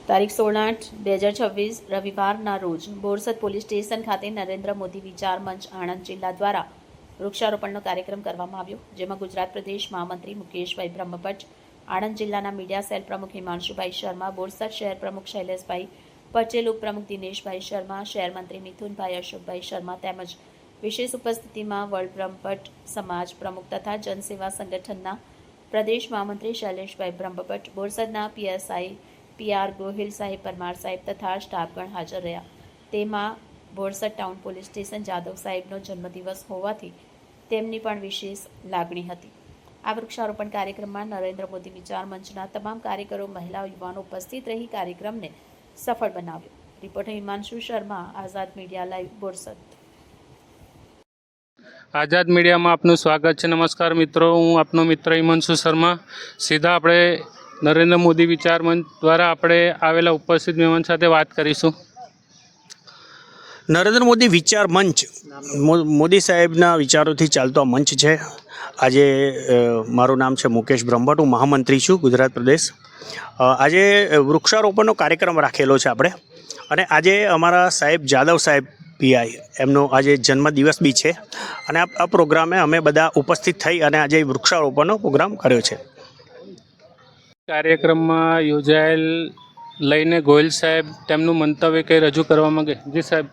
તારીખ 16/8/2026 રવિવારના રોજ બોરસદ પોલીસ સ્ટેશન ખાતે નરેન્દ્ર મોદી વિચાર મંચ આણંદ જિલ્લા દ્વારા વૃક્ષારોપણનો કાર્યક્રમ કરવામાં આવ્યો, જેમાં ગુજરાત પ્રદેશ મહામંત્રી મુકેશભાઈ બ્રહ્મભટ્ટ, આણંદ જિલ્લાના મીડિયા સેલ પ્રમુખ હિમાંશુભાઈ શર્મા, બોરસદ શહેર પ્રમુખ શૈલેષભાઈ પટેલ, ઉપપ્રમુખ દિનેશભાઈ શર્મા, શહેર મંત્રી મિથુનભાઈ અશોકભાઈ શર્મા તેમજ વિશેષ ઉપસ્થિતિમાં વર્લ્ડ બ્રહ્મભટ્ટ સમાજ પ્રમુખ તથા જનસેવા સંગઠનના પ્રદેશ મહામંત્રી શૈલેષભાઈ બ્રહ્મભટ્ટ, બોરસદના પીએસઆઈ PR ગોહિલ સાહેબ, પરમાર સાહેબ તથા સ્ટાફગણ હાજર રહ્યા. તેમાં Borsad town police station Jadav સાહેબનો જન્મદિવસ હોવાથી તેમની પણ વિશેષ લાગણી હતી. આ વૃક્ષારોપણ કાર્યક્રમમાં નરેન્દ્ર મોદી વિચાર મંચના તમામ કાર્યકરો, મહિલાઓ, યુવાનો ઉપસ્થિત રહી કાર્યક્રમને સફળ બનાવ્યો. રિપોર્ટર હિમાંશુ શર્મા, આઝાદ મીડિયા લાઈવ, બોરસદ. આઝાદ મીડિયામાં આપનું સ્વાગત છે. નમસ્કાર મિત્રો, હું આપનો મિત્ર હિમાંશુ શર્મા. સીધા આપણે નરેન્દ્ર મોદી વિચાર મંચ દ્વારા આપણે આવેલા ઉપસ્થિત મહેમાન સાથે વાત કરીશું. નરેન્દ્ર મોદી વિચાર મંચ મોદી સાહેબના વિચારોથી ચાલતો આ મંચ છે. આજે મારું નામ છે મુકેશ બ્રહ્મભટ્ટ, હું મહામંત્રી છું ગુજરાત પ્રદેશ. આજે વૃક્ષારોપણનો કાર્યક્રમ રાખેલો છે આપણે, અને આજે અમારા સાહેબ જાદવ સાહેબ PI એમનો આજે જન્મદિવસ બી છે, અને આ પ્રોગ્રામે અમે બધા ઉપસ્થિત થઈ અને આજે વૃક્ષારોપણનો પ્રોગ્રામ કર્યો છે. કાર્યક્રમમાં યોજાયેલ લઈને ગોહિલ સાહેબ તેમનું મંતવ્ય કંઈ રજૂ કરવા માંગે? જી સાહેબ.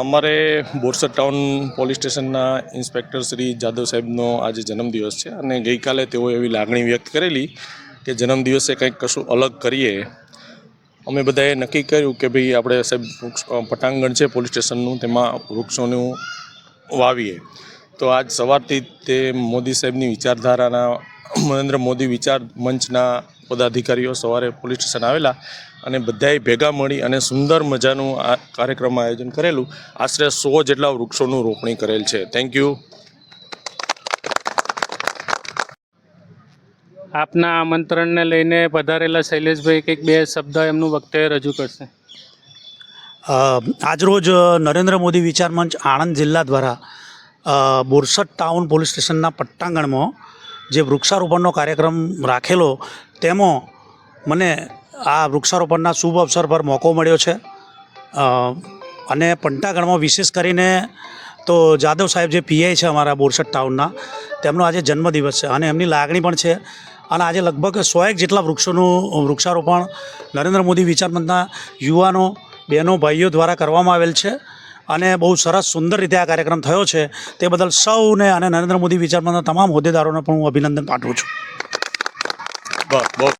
અમારે બોરસદ ટાઉન પોલીસ સ્ટેશનના ઇન્સ્પેક્ટર શ્રી જાદવ સાહેબનો આજે જન્મદિવસ છે, અને ગઈકાલે તેઓએ એવી લાગણી વ્યક્ત કરેલી કે જન્મદિવસે કંઈક કશું અલગ કરીએ. અમે બધાએ નક્કી કર્યું કે ભાઈ આપણે સાહેબ પટાંગણ છે પોલીસ સ્ટેશનનું, તેમાં વૃક્ષોનું વાવીએ. તો આજ સવારથી તે મોદી સાહેબની વિચારધારાના નરેન્દ્ર મોદી વિચાર મંચના પદાધિકારીઓ સવારે પોલીસ સ્ટેશન આવેલા, અને બધાએ ભેગા મળી અને સુંદર મજાનું આ કાર્યક્રમનું આયોજન કરેલું. આશરે 100 જેટલા વૃક્ષોનું રોપણી કરેલ છે. Thank you. આપના આમંત્રણને લઈને પધારેલા શૈલેષભાઈ કંઈક 2 શબ્દ એમનું વક્તવ્ય રજૂ કરશે. આજરોજ નરેન્દ્ર મોદી વિચાર મંચ આણંદ જિલ્લા દ્વારા બોરસદ ટાઉન પોલીસ સ્ટેશનના પટ્ટાંગણમાં જે વૃક્ષારોપણનો કાર્યક્રમ રાખેલો, તેમાં મને આ વૃક્ષારોપણના શુભ અવસર પર મોકો મળ્યો છે. અને પટ્ટાંગણમાં વિશેષ કરીને તો જાદવ સાહેબ જે PI છે અમારા બોરસદ ટાઉનના, તેમનો આજે જન્મદિવસ છે, અને એમની લાગણી પણ છે. અને આજે લગભગ 100 જેટલા વૃક્ષોનું વૃક્ષારોપણ નરેન્દ્ર મોદી વિચાર મંચના યુવાનો, બહેનો, ભાઈઓ દ્વારા કરવામાં આવેલ છે, અને બહુ સરસ સુંદર રીતે આ કાર્યક્રમ થયો છે. તે બદલ સૌને અને નરેન્દ્ર મોદી વિચાર મંચના તમામ હોદ્દેદારોને પણ હું અભિનંદન પાઠવું છું.